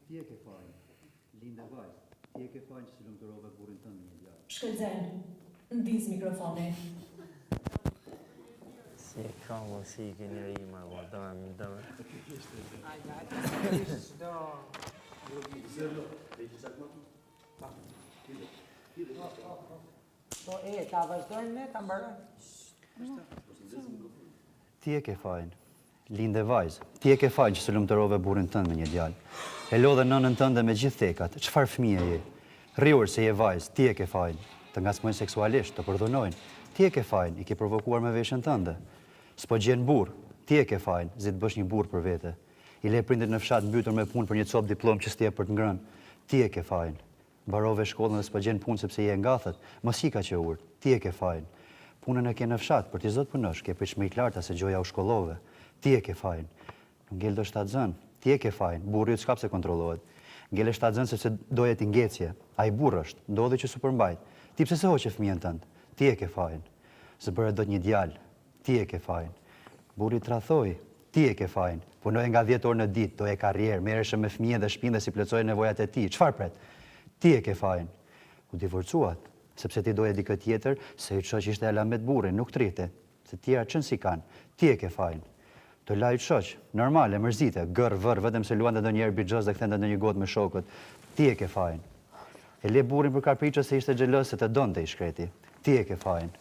[SPEAKER 12] Ti e ke fajin, Linda vajzë.
[SPEAKER 13] Ti e ke fajin që si lumturove burrin tënd me një djalë.
[SPEAKER 14] Shkëlzen, ndis mikrofoni.
[SPEAKER 10] Si e ka më si ke njëri ma dëmë.
[SPEAKER 8] Po ta vazhdojmë ne, ta mbarojmë.
[SPEAKER 13] Ti e ke fajin, linde vajzë. Ti e ke fajin që se lumturove burrin tënd me një djalë. E lodhe nënën tënde me gjithë tekat. Çfarë fëmije je? Rriur se je vajzë, ti e ke fajin. Të ngacmojnë seksualisht, të përdhunojnë. Ti e ke fajin, i ke provokuar me veshën tënde. S'po gjen burr, ti e ke fajin, zi të bësh një burr për vete. I le prindit në fshat mbytur me punë për një copë diplom që s'ti e për të ngrënë. Ti e ke fajin. Mbarove shkollën dhe s'po gjen punë sepse je ngathët. Mos i ka që urt, ti e ke fajin. Punën e ke në fshat, për t'i zot punosh, ke pritshmëri të larta se gjoja u shkollove. Ti e ke fajin. Nuk ngel do shtatzën, ti e ke fajin. Burri yt s'ka pse kontrollohet. Ngel shtatzën sepse doje ti ngjecje. Ai burr është, ndodhi që su përmbajt. Ti pse se hoqe fëmijën tënd? Ti e ke fajin. Së bëre dot një djalë, ti e ke fajin. Burri tradhoi, ti e ke fajin. Punoje nga 10 orë në ditë, doje karrierë, merreshe me fëmijën dhe shtëpinë dhe si plotësoje nevojat e tij. Çfarë pret? Ti e ke fajin. U divorcuat, sepse ti doje dikë tjetër, se i shoq ishte alamet burrin, nuk trite. Se tjera çën si kanë. Ti e ke fajin. Të lajt shoq, normale, mërzite, gër, vër, vetëm se luante ndonjëherë bixhoz dhe kthente ndonjë gotë me shokët. Ti e ke fajin. E le burrin për kapriço se ishte xheloz se të donte i shkreti. Ti e ke fajin.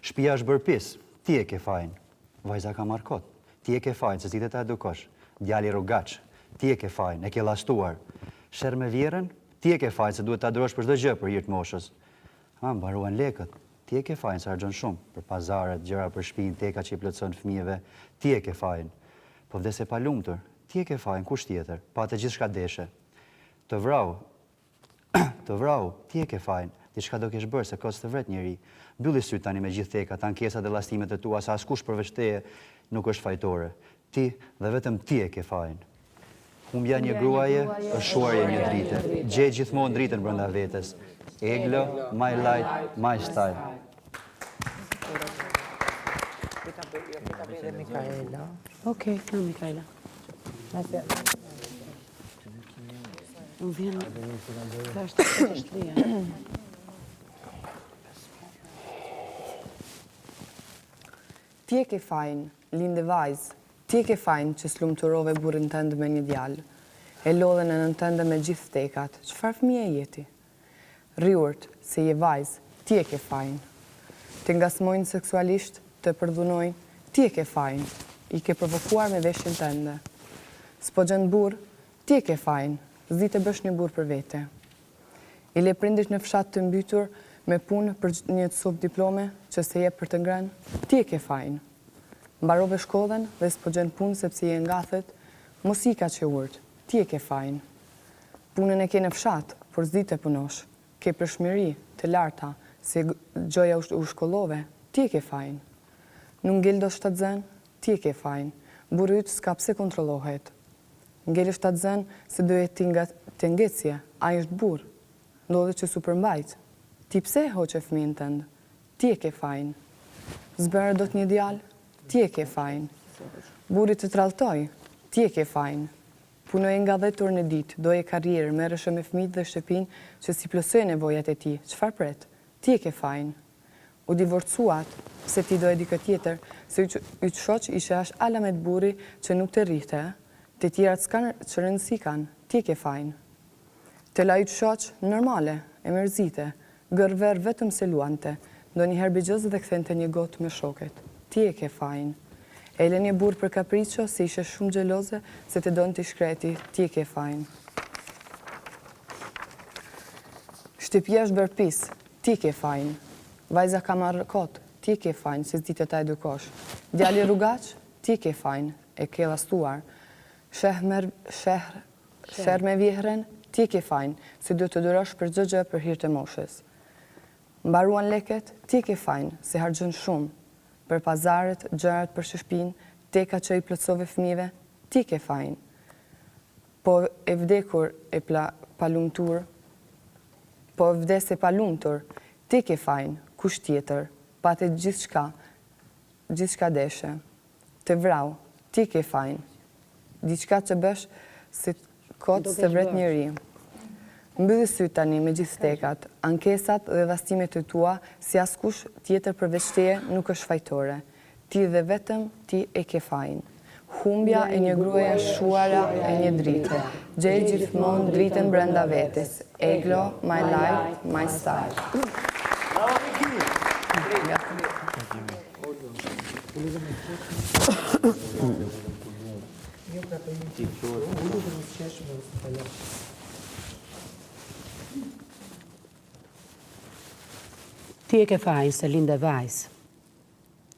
[SPEAKER 13] Shtëpia është bërë pis. Ti e ke fajin. Vajza ka marrë kot. Ti e ke fajin se ti ta edukosh. Djali rrugaç. Ti e ke fajin, e ke llastuar. Sherr me vjerën, ti e ke fajin se duhet ta durosh për çdo gjë për hir të moshës. Mbaruan lekët. Ti e ke fajin se harxhon shumë për pazaret, gjëra për shtëpinë, teka që i plotson fëmijëve. Ti e ke fajin. Po vdes e pa lumtur. Ti e ke fajin, kush tjetër? Patë gjithçka deshe. Të vrau. Të vrau, ti e ke fajin. Diçka do kesh bërë se kos të vret njëri. Mbylli syt tani me gjithë tekat, ankesat dhe llastimet e tua, sa askush përveç teje nuk është fajtore. Ti dhe vetëm ti e ke fajin. Humbja një gruaje është shuarje një drite. Gjej gjithmonë dritën brenda vetes. Eglo, my light, my style.
[SPEAKER 11] Okej, në Mikaela. Unë vjen të është lija.
[SPEAKER 15] Ti e ke fajin, linde vajzë. Ti e ke fajin që s'lumturove burrin tënd me një djalë. E lodhe në nën tënde me gjithë tekat. Çfarë fëmije jeti? Rriurt, se je vajzë, ti e ke fajin. Të ngasmojnë seksualisht, të përdhunojnë, ti e ke fajin. I ke provokuar me veshjen tënde. S'po gjen burr, ti e ke fajin. Zdi të bësh një burr për vete. I le prindit në fshat të mbytur me punë për një copë diplome që se jep për të ngrënë, ti e ke fajin. Mbarove shkollën dhe s'po gjen punë sepse je ngathët, mos i ka që urt, ti e ke fajin. Punën e ke në fshat, por s'di të punosh. Ke përshmëri të larta, se gjoja u shkollove, ti e ke fajin. Nuk ngel do shtatzën, ti e ke fajin. Burri yt s'ka pse kontrollohet. Ngel shtatzën se doje të ngecje, ai është burr. Ndodhet që su përmbajt. Ti pse hoqe fëmijën tënd? Ti e ke fajin. Zbëre do të një djalë? Ti e ke fajin. Burri të tralltoj? Ti e ke fajin. Punoje nga 10 orë në ditë, doje karrierë, merreshe me fëmijët dhe shtëpinë që si plotësoj nevojat e tij. Çfarë pret? Ti e ke fajin. U divorcuat se ti doje dikë tjetër, se yt shoq ishte as alamet burri që nuk të rrite, të tjerat s'kan që rëndësi kanë. Ti e ke fajin. Të la yt shoq normale, e mërzite, gërver vetëm se luante, ndonjëherë bixhoz dhe kthente një gotë me shoket. Ti e ke fajin. E le një burr për kapriço se ishe shumë xheloze se të donë t'i shkreti, ti e ke fajin. Shtëpia është bërë pis, ti ke fajin. Vajza ka marrë kot, ti ke fajin se s'di të ta edukosh. Djali rrugaç, ti ke fajin, e ke llastuar. Sherr me vjehrën, ti ke fajin se duhet të durosh për çdo gjë për hir të moshës. Mbaruan leket, ti ke fajin se harxhon shumë. Për pazaret, gjërat për shtëpinë, teka që i plotësove fëmijëve, ti ke fajin. Po e vdekur e palumtur, po e vdes e palumtur, ti ke fajin, kush tjetër, pate gjithçka deshe. Të vrau, ti ke fajin. Diçka që bësh se Kot se vret njeri. Mbylli syt tani me gjithë stekat, ankesat dhe dhastimet e tua, si askush tjetër përveç teje nuk është fajtore. Ti dhe vetëm ti e ke fajin. Humbja e një gruaja shuara e një drite. Gjej gjithmonë dritën brenda vetes. Eglo, my life, my style.
[SPEAKER 16] Ti e ke fajin se linde vajzë.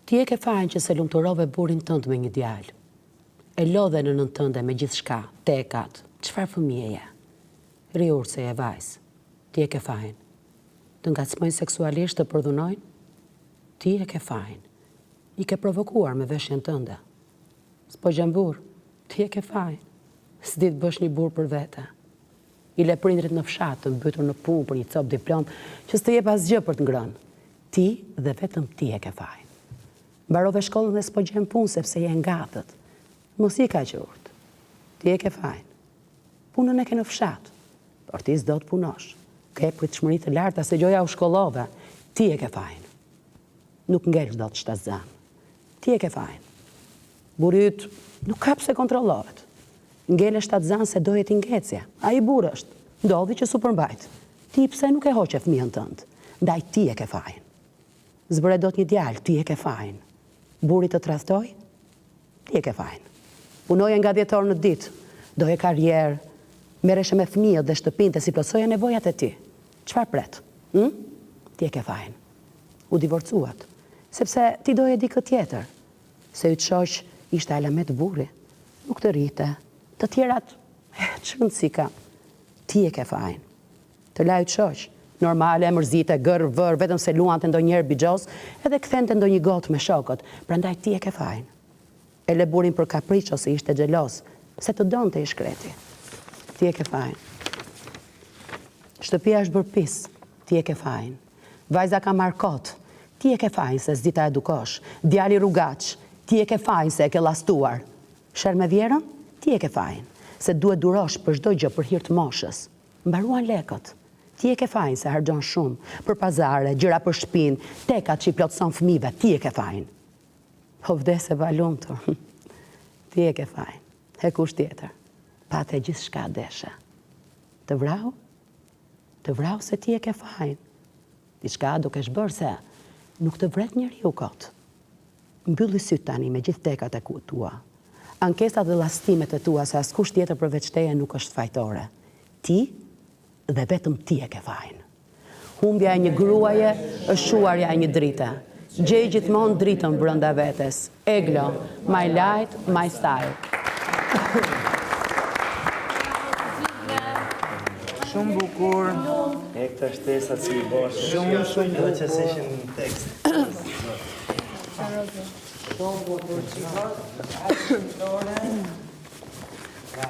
[SPEAKER 16] Ti e ke fajin që se lumturove burin tënd me një djalë. E lodhe në nën tënde me gjithë shka, tekat, qëfar fëmije je? Riur se je vajzë. Ti e ke fajin. Të ngacmojnë seksualisht të përdhunojnë? Ti e ke fajin. I ke provokuar me veshjen tënde. S'po gjembur, ti e ke fajin. S'di të bësh një burë për vete. I le prindrit në fshatë të mbytur në punë për një copë diplom që s'të jep asgjë për të ngrënë. Ti dhe vetëm ti e ke fajin. Mbarove shkollën dhe s'po gjem punë sepse je ngatët. Mos i ka qurtë. Ti e ke fajin. Punën e ke në fshatë, por ti s'do të punosh. Ke pritshmëri të larta se gjoja u shkollove. Ti e ke fajin. Nuk ngel do të shtazan. Ti e ke fajin. Burit nuk ka pse kontrollohet. Ngele shtatzan se doje ti ngecje. A i burë është. Ndodhi që su përmbajt. Ti pse nuk e hoqe fëmijën tënd. Ndaj ti e ke fajin. Zbëre do të një djalë, ti e ke fajin. Burit të tradhtoj, ti e ke fajin. Punoje nga 10 orë në ditë, doje karrierë, merreshe me fëmijët dhe shtëpinë si plotësoje nevojat e ti. Çfarë pret? Ti e ke fajin. U divorcuat, sepse ti doje dikë tjetër. Se yt shoq ishte alamet burri, nuk të rrite. Të tjerat, që rëndësi ka? Ti e ke fajin. Të lajt shoq, normale, mërzite, gërë, vërë, vetëm se luan të ndonjërë bijos, edhe këthen të ndonjë gotë me shokët, prandaj ti e ke fajin. E le burin për kapriç ose ishte xhelos, se të donë të i shkreti. Ti e ke fajin. Shtëpia është bërë pis, ti e ke fajin. Vajza ka marrë kot, ti e ke fajin se s'di ta edukosh. Djali rrugaç, ti e ke fajin se e ke llastuar. Sherr me vjerën, ti e ke fajin, se duhet durosh për çdo gjë për hir të moshës. Mbaruan lekët. Ti e ke fajin se harxhon shumë për pazare, gjëra për shtëpinë, tekat që i plotson fëmijëve, ti e ke fajin. Po vdes e valumtur. Ti e ke fajin. E kush tjetër? Pate gjithçka deshe. Të vrau? Të vrau se ti e ke fajin. Diçka dukesh bërë se nuk të vret njeriu kot. Mbylli syt tani me gjithë tekat e tua. Ankesat dhe llastimet e tua se askush tjetër përveç teje nuk është fajtore. Ti dhe vetëm ti e ke fajin. Humbja e një gruaje është shuarja e një drite. Gjej gjithmonë dritën brenda vetes. Eglo, my light, my style.
[SPEAKER 8] Shumë bukur.
[SPEAKER 10] E këta shtesat si i bosh.
[SPEAKER 8] Shumë bukur.
[SPEAKER 10] Që se ishin në tekst.
[SPEAKER 8] Shumë bukur. Ka